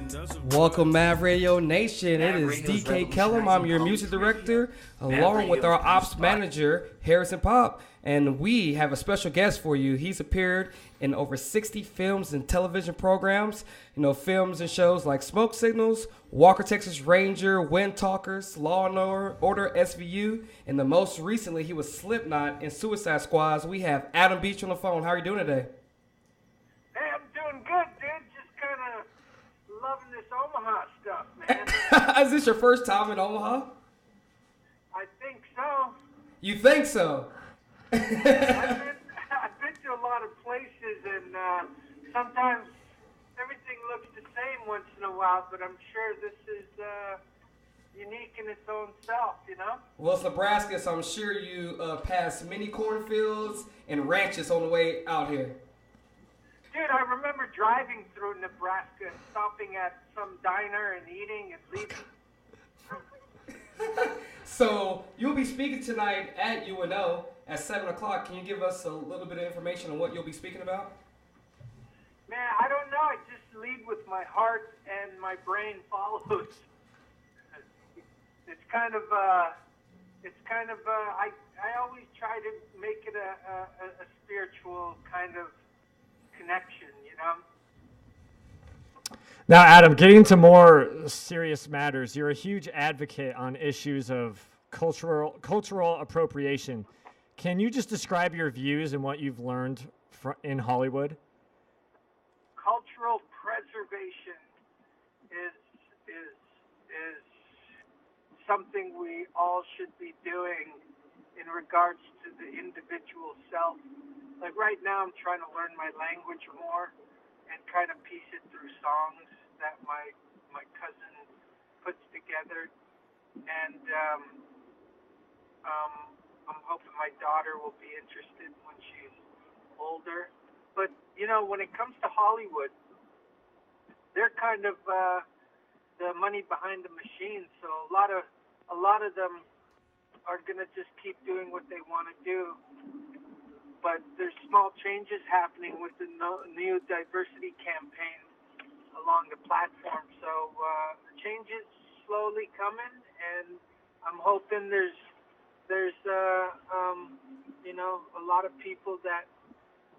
Welcome, MavRadio Nation. It is DK Kellum. I'm your music director, along with our ops manager, Harrison Popp. And we have a special guest for you. He's appeared in over 60 films and television programs. You know, films and shows like Smoke Signals, Walker, Texas Ranger, Windtalkers, Law and Order SVU, and the most recently he was Slipknot in Suicide Squads. We have Adam Beach on the phone. How are you doing today? Hey, I'm doing good, dude. Just kind of loving this Omaha stuff, man. Is this your first time in Omaha? I think so. You think so? I've been to a lot of places, and sometimes everything looks the same once in a while, but I'm sure this is unique in its own self, you know? Well, it's Nebraska, so I'm sure you passed many cornfields and ranches on the way out here. Dude, I remember driving through Nebraska and stopping at some diner and eating and leaving. So you'll be speaking tonight at UNO at 7 o'clock. Can you give us a little bit of information on what you'll be speaking about? Man, I don't know. I just lead with my heart and my brain follows. It's kind of, I always try to make it a spiritual kind of connection, you know? Now, Adam, getting to more serious matters, you're a huge advocate on issues of cultural appropriation. Can you just describe your views and what you've learned in Hollywood? Cultural preservation is something we all should be doing in regards to the individual self. Like right now, I'm trying to learn my language more and kind of piece it through songs that my cousin puts together. And I'm hoping my daughter will be interested when she's older. But, you know, when it comes to Hollywood, they're kind of the money behind the machine. So a lot of them are going to just keep doing what they want to do. But there's small changes happening with the new diversity campaign along the platform. So the change is slowly coming, and I'm hoping there's you know, a lot of people that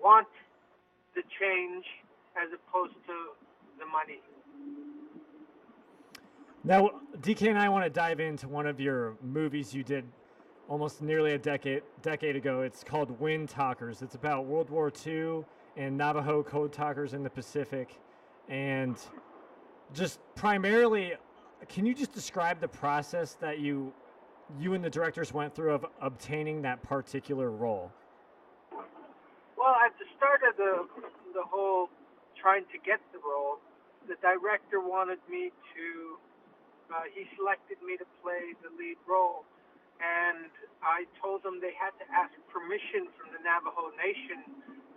want the change as opposed to the money. Now, DK and I want to dive into one of your movies you did almost nearly a decade ago. It's called Windtalkers. It's about World War II and Navajo code talkers in the Pacific. And just primarily, can you just describe the process that you and the directors went through of obtaining that particular role? Well, at the start of the whole trying to get the role, the director wanted me to, he selected me to play the lead role. And I told them they had to ask permission from the Navajo Nation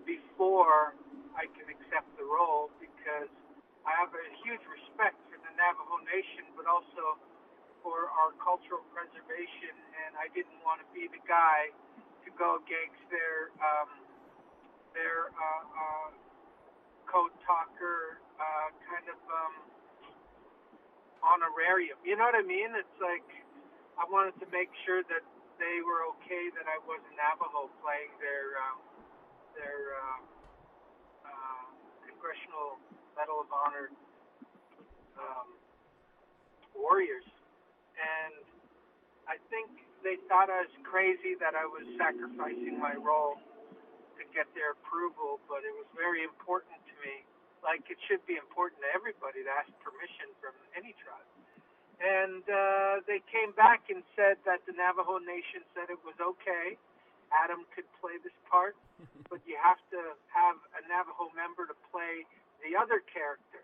before I can accept the role, because I have a huge respect for the Navajo Nation, but also for our cultural preservation, and I didn't want to be the guy to go against their code talker kind of honorarium. You know what I mean? It's like I wanted to make sure that they were okay that I was a Navajo playing their Congressional Medal of Honor warriors. And I think they thought I was crazy that I was sacrificing my role to get their approval, but it was very important to me. Like it should be important to everybody to ask permission from any tribe. And they came back and said that the Navajo Nation said it was okay. Adam could play this part, but you have to have a Navajo member to play the other character,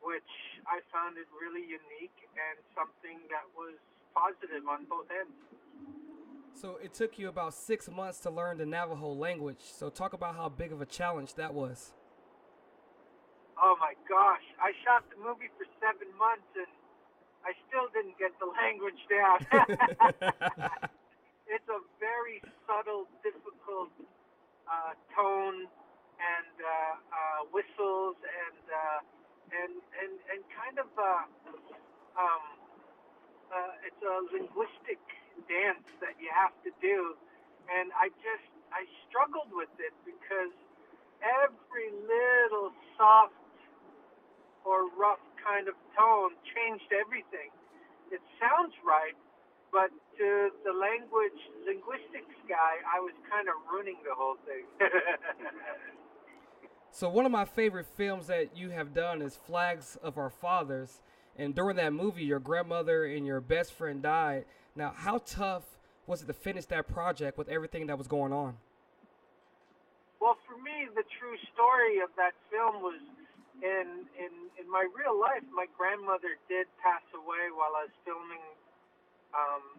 which I found it really unique and something that was positive on both ends. So it took you about 6 months to learn the Navajo language. So talk about how big of a challenge that was. Oh my gosh, I shot the movie for 7 months and I still didn't get the language down. It's a very subtle, difficult tone and whistles and and kind of it's a linguistic dance that you have to do, and I struggled with it because every little soft or rough kind of tone changed everything. It sounds right, but to the linguistics guy, I was kind of ruining the whole thing. So one of my favorite films that you have done is Flags of Our Fathers. And during that movie, your grandmother and your best friend died. Now, how tough was it to finish that project with everything that was going on? Well, for me, the true story of that film was in my real life, my grandmother did pass away while I was filming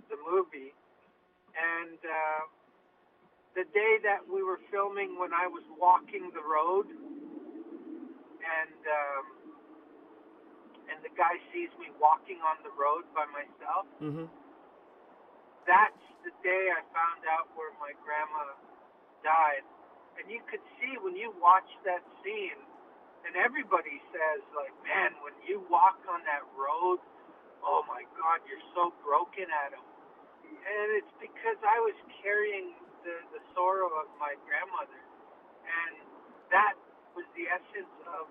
the movie. And the day that we were filming, when I was walking the road, and the guy sees me walking on the road by myself, that's the day I found out where my grandma died. And you could see when you watch that scene, and everybody says, like, man, when you walk on that road, oh my God, you're so broken, Adam. And it's because I was carrying the sorrow of my grandmother. And that was the essence of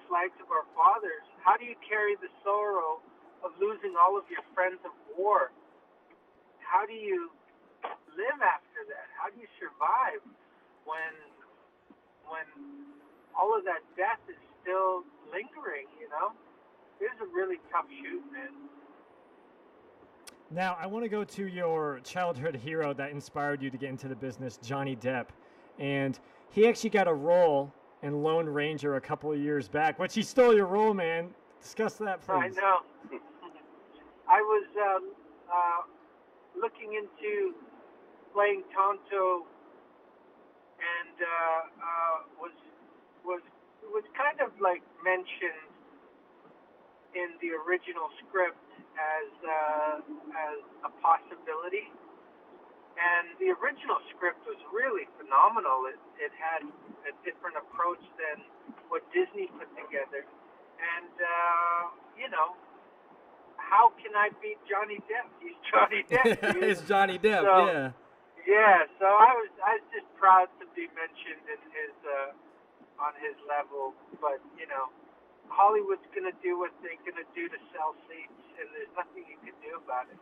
Flags of Our Fathers. How do you carry the sorrow of losing all of your friends of war? How do you live after that? How do you survive when all of that death is still lingering, you know? It was a really tough shoot, man. Now, I want to go to your childhood hero that inspired you to get into the business, Johnny Depp. And he actually got a role in Lone Ranger a couple of years back, which he stole your role, man. Discuss that, please. I know. I was looking into playing Tonto, and was kind of like mentioned in the original script as a possibility. And the original script was really phenomenal. It had a different approach than what Disney put together. And, you know, how can I beat Johnny Depp? He's Johnny Depp. Dude. It's Johnny Depp, so, yeah. Yeah, so I was just proud to be mentioned in his on his level. But, you know, Hollywood's going to do what they're going to do to sell seats, and there's nothing you can do about it.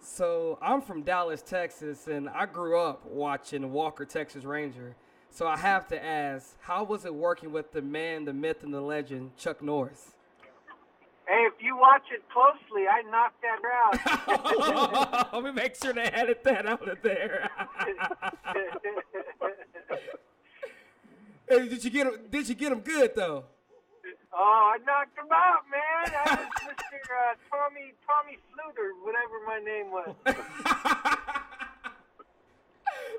So I'm from Dallas, Texas, and I grew up watching Walker, Texas Ranger. So I have to ask, how was it working with the man, the myth, and the legend, Chuck Norris? Hey, if you watch it closely, I knocked that out. Let me make sure they edit that out of there. Hey, did you get him good though? Oh, I knocked him out, man. I was Mr. Tommy Fluter, whatever my name was.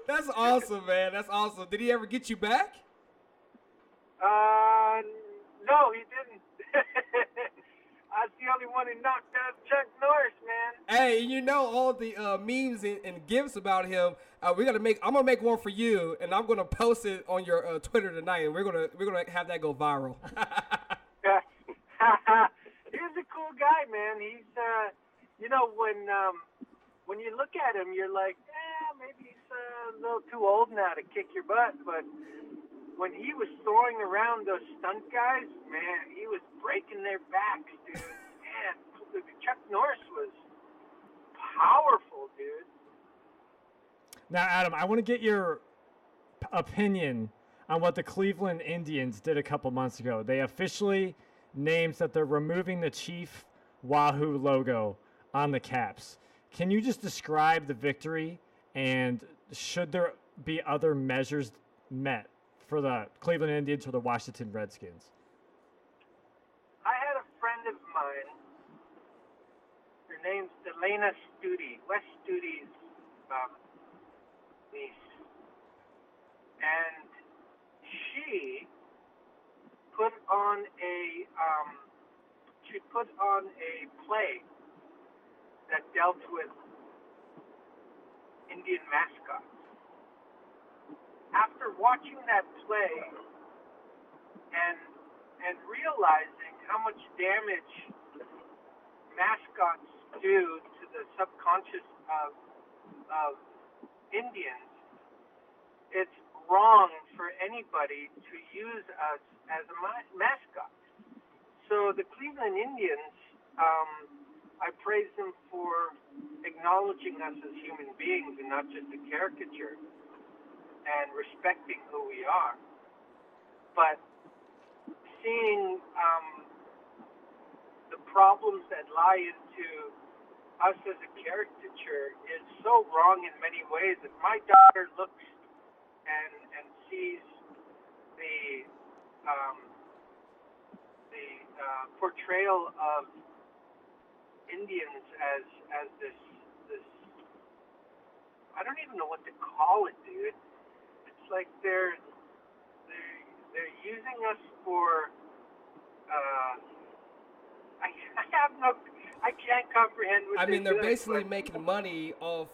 That's awesome, man. That's awesome. Did he ever get you back? No, he didn't. I was the only one who knocked out Chuck Norris, man. Hey, you know all the memes and gifs about him. I'm gonna make one for you, and I'm gonna post it on your Twitter tonight, and we're gonna have that go viral. He's a cool guy, man. He's you know, when you look at him, you're like, maybe he's a little too old now to kick your butt, but when he was throwing around those stunt guys, man, he was breaking their backs, dude. Man, Chuck Norris was powerful, dude. Now, Adam, I want to get your opinion on what the Cleveland Indians did a couple months ago. They officially named that they're removing the Chief Wahoo logo on the caps. Can you just describe the victory, and should there be other measures met for the Cleveland Indians or the Washington Redskins? I had a friend of mine. Her name's Delana Studi, Wes Studi's niece. And she put on a play that dealt with Indian mascots. After watching that play and and realizing how much damage mascots do to the subconscious of Indians. It's wrong for anybody to use us as a mascot. So the Cleveland Indians, I praise them for acknowledging us as human beings and not just a caricature, and respecting who we are. But seeing the problems that lie into us as a caricature is so wrong in many ways. If my daughter looks and sees the portrayal of Indians as this I don't even know what to call it, dude. It's like they're using us for I can't comprehend what they're basically making money off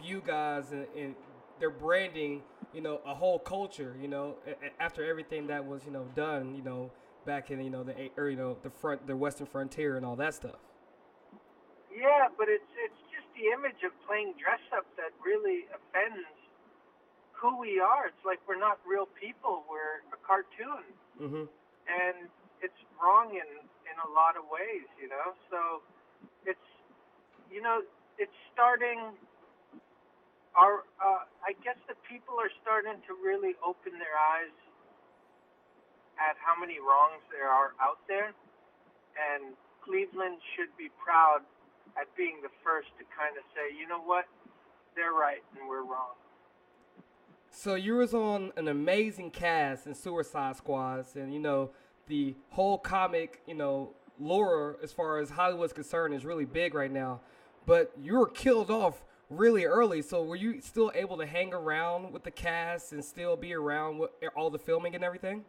you guys, and they're branding, a whole culture, after everything that was, done, back in, the Western frontier and all that stuff. Yeah, but it's just the image of playing dress up that really offends who we are. It's like we're not real people. We're a cartoon. Mm-hmm. And it's wrong in a lot of ways, So it's, it's starting I guess the people are starting to really open their eyes at how many wrongs there are out there. And Cleveland should be proud at being the first to kind of say, you know what, they're right and we're wrong. So you was on an amazing cast in Suicide Squads, and the whole comic, lore as far as Hollywood's concerned is really big right now. But you were killed off really early, so were you still able to hang around with the cast and still be around with all the filming and everything?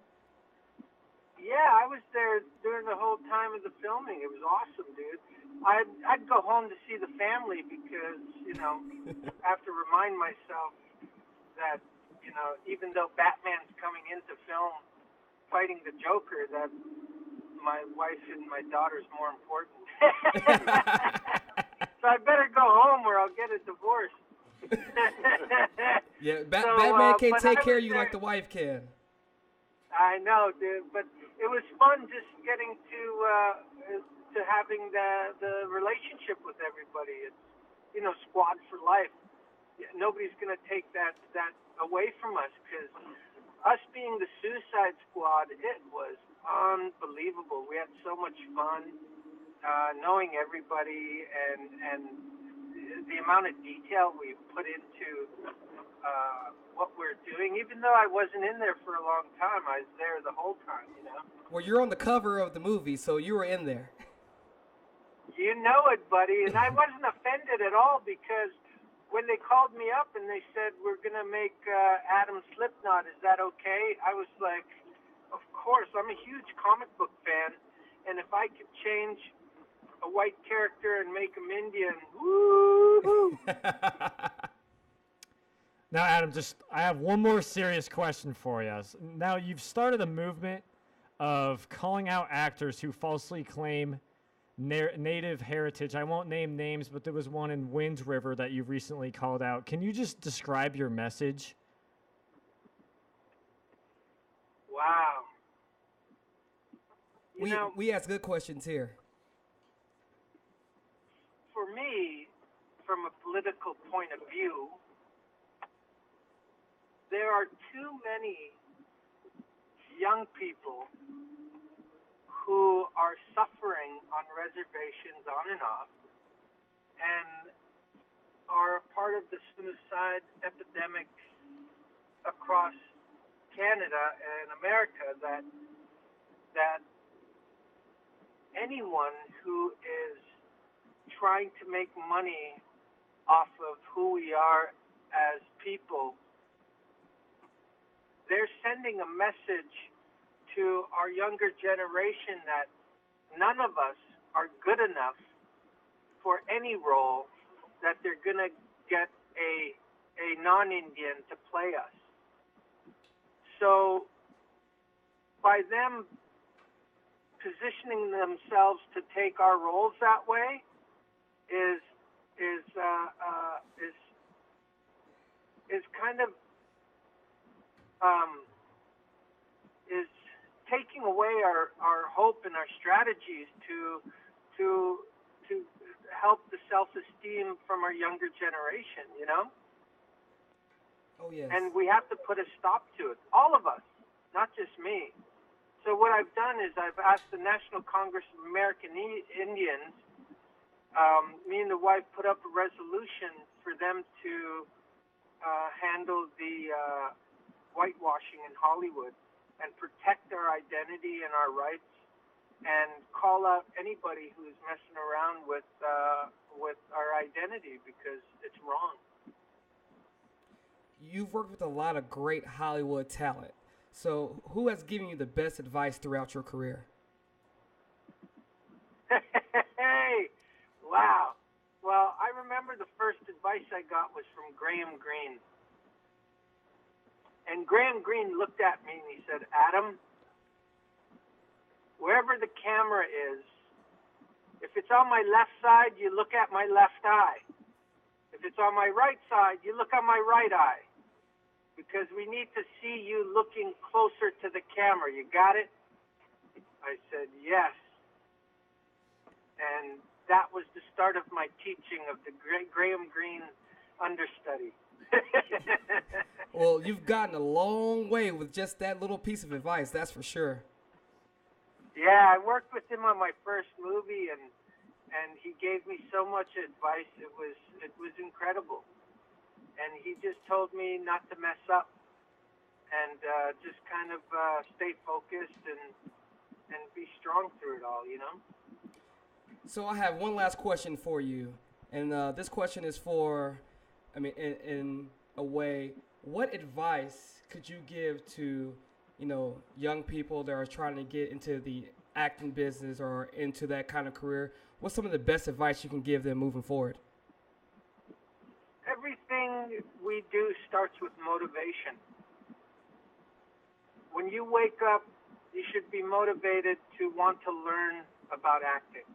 Yeah, I was there during the whole time of the filming. It was awesome, dude. I'd go home to see the family because, I have to remind myself that, even though Batman's coming into film fighting the Joker, that my wife and my daughter's more important. So I better go home or I'll get a divorce. Yeah, Batman can't take care of you like the wife can. I know, dude, but it was fun just getting to having the relationship with everybody. It's, squad for life. Nobody's going to take that away from us, because us being the Suicide Squad, it was unbelievable. We had so much fun knowing everybody, and the amount of detail we put into what we're doing. Even though I wasn't in there for a long time, I was there the whole time, Well, you're on the cover of the movie, so you were in there. You know it, buddy. And I wasn't offended at all, because when they called me up and they said, we're going to make Adam Slipknot, is that okay? I was like, of course. I'm a huge comic book fan, and if I could change a white character and make him Indian, woo-hoo! Now, Adam, I have one more serious question for you. Now, you've started a movement of calling out actors who falsely claim native heritage. I won't name names, but there was one in Wind River that you recently called out. Can you just describe your message? Wow. We ask good questions here. For me, from a political point of view, there are too many young people who are suffering on reservations on and off, and are part of the suicide epidemic across Canada and America, that anyone who is trying to make money off of who we are as people, they're sending a message to our younger generation that none of us are good enough for any role, that they're going to get a non-Indian to play us. So by them positioning themselves to take our roles that way is kind of is taking away our hope and our strategies to help the self-esteem from our younger generation, you know? Oh, yes. And we have to put a stop to it. All of us, not just me. So what I've done is I've asked the National Congress of American Indians, me and the wife put up a resolution for them to handle the whitewashing in Hollywood and protect our identity and our rights and call out anybody who's messing around with our identity because it's wrong. You've worked with a lot of great Hollywood talent. So who has given you the best advice throughout your career? Hey, wow. Well, I remember the first advice I got was from Graham Greene. And Graham Greene looked at me and he said, Adam, wherever the camera is, if it's on my left side, you look at my left eye. If it's on my right side, you look at my right eye. Because we need to see you looking closer to the camera. You got it? I said, yes. And that was the start of my teaching of the Graham Greene understudy. Well, you've gotten a long way with just that little piece of advice, that's for sure. Yeah, I worked with him on my first movie, and he gave me so much advice. It was incredible. And he just told me not to mess up and just kind of stay focused and be strong through it all, you know? So I have one last question for you. And this question is for, in a way, what advice could you give to, young people that are trying to get into the acting business or into that kind of career? What's some of the best advice you can give them moving forward? Everything we do starts with motivation. When you wake up, you should be motivated to want to learn about acting.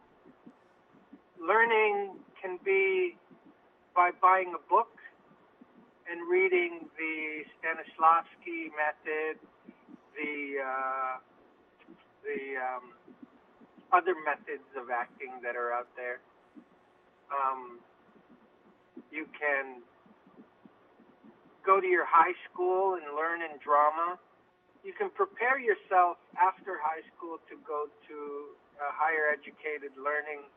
Learning can be by buying a book and reading the Stanislavski method, the other methods of acting that are out there. You can go to your high school and learn in drama. You can prepare yourself after high school to go to higher educated learning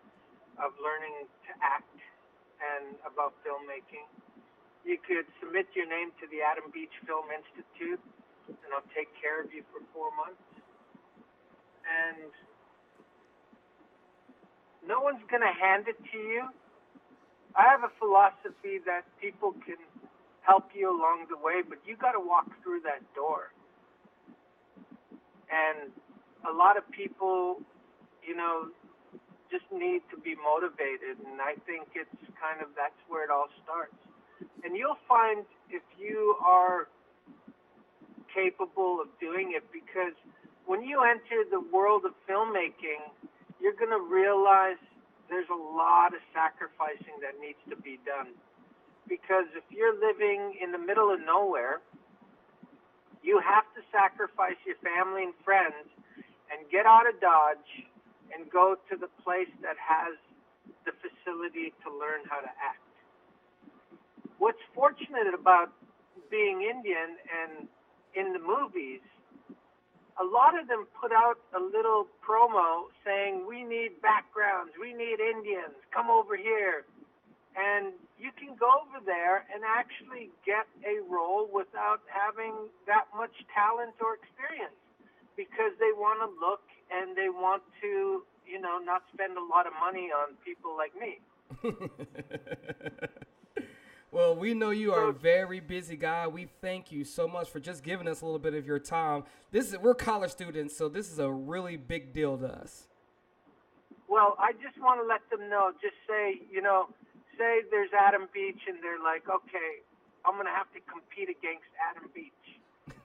to act and about filmmaking. You could submit your name to the Adam Beach Film Institute, and I'll take care of you for 4 months. And no one's going to hand it to you. I have a philosophy that people can help you along the way, but you got to walk through that door. And a lot of people, just need to be motivated, and I think it's that's where it all starts. And you'll find if you are capable of doing it, because when you enter the world of filmmaking, you're going to realize there's a lot of sacrificing that needs to be done. Because if you're living in the middle of nowhere, you have to sacrifice your family and friends and get out of Dodge and go to the place that has the facility to learn how to act. What's fortunate about being Indian and in the movies, a lot of them put out a little promo saying, we need backgrounds, we need Indians, come over here. And you can go over there and actually get a role without having that much talent or experience, because they want to look and they want to, not spend a lot of money on people like me. Well, we know you are a very busy guy. We thank you so much for just giving us a little bit of your time. We're college students, so this is a really big deal to us. Well, I just want to let them know, just say, say there's Adam Beach, and they're like, okay, I'm going to have to compete against Adam Beach.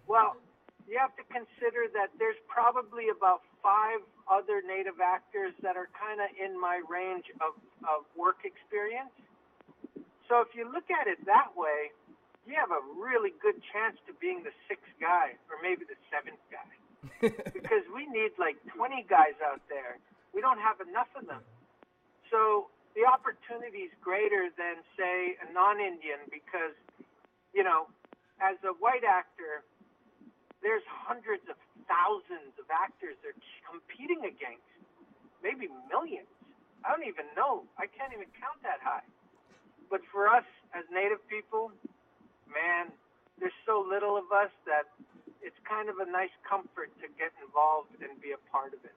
Well, you have to consider that there's probably about 5 other Native actors that are kind of in my range of work experience. So if you look at it that way, you have a really good chance to being the 6th guy or maybe the 7th guy. Because we need like 20 guys out there. We don't have enough of them. So the opportunity is greater than, say, a non-Indian because, you know, as a white actor, there's hundreds of thousands of actors they're competing against, maybe millions. I don't even know. I can't even count that high. But for us as Native people, man, there's so little of us that it's kind of a nice comfort to get involved and be a part of it.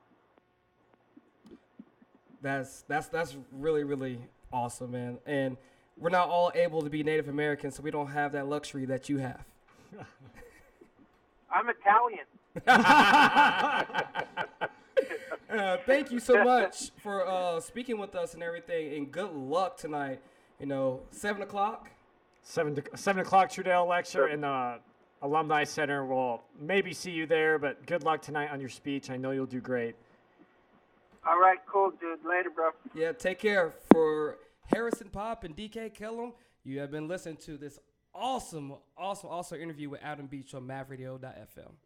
That's really, really awesome, man. And we're not all able to be Native Americans, so we don't have that luxury that you have. I'm Italian. Thank you so much for speaking with us and everything, and good luck tonight. 7 o'clock? 7 o'clock Trudell lecture in the Alumni Center. We'll maybe see you there, but good luck tonight on your speech. I know you'll do great. All right, cool, dude. Later, bro. Yeah, take care. For Harrison Popp and DK Kellum, you have been listening to this awesome interview with Adam Beach on MavRadio.fm.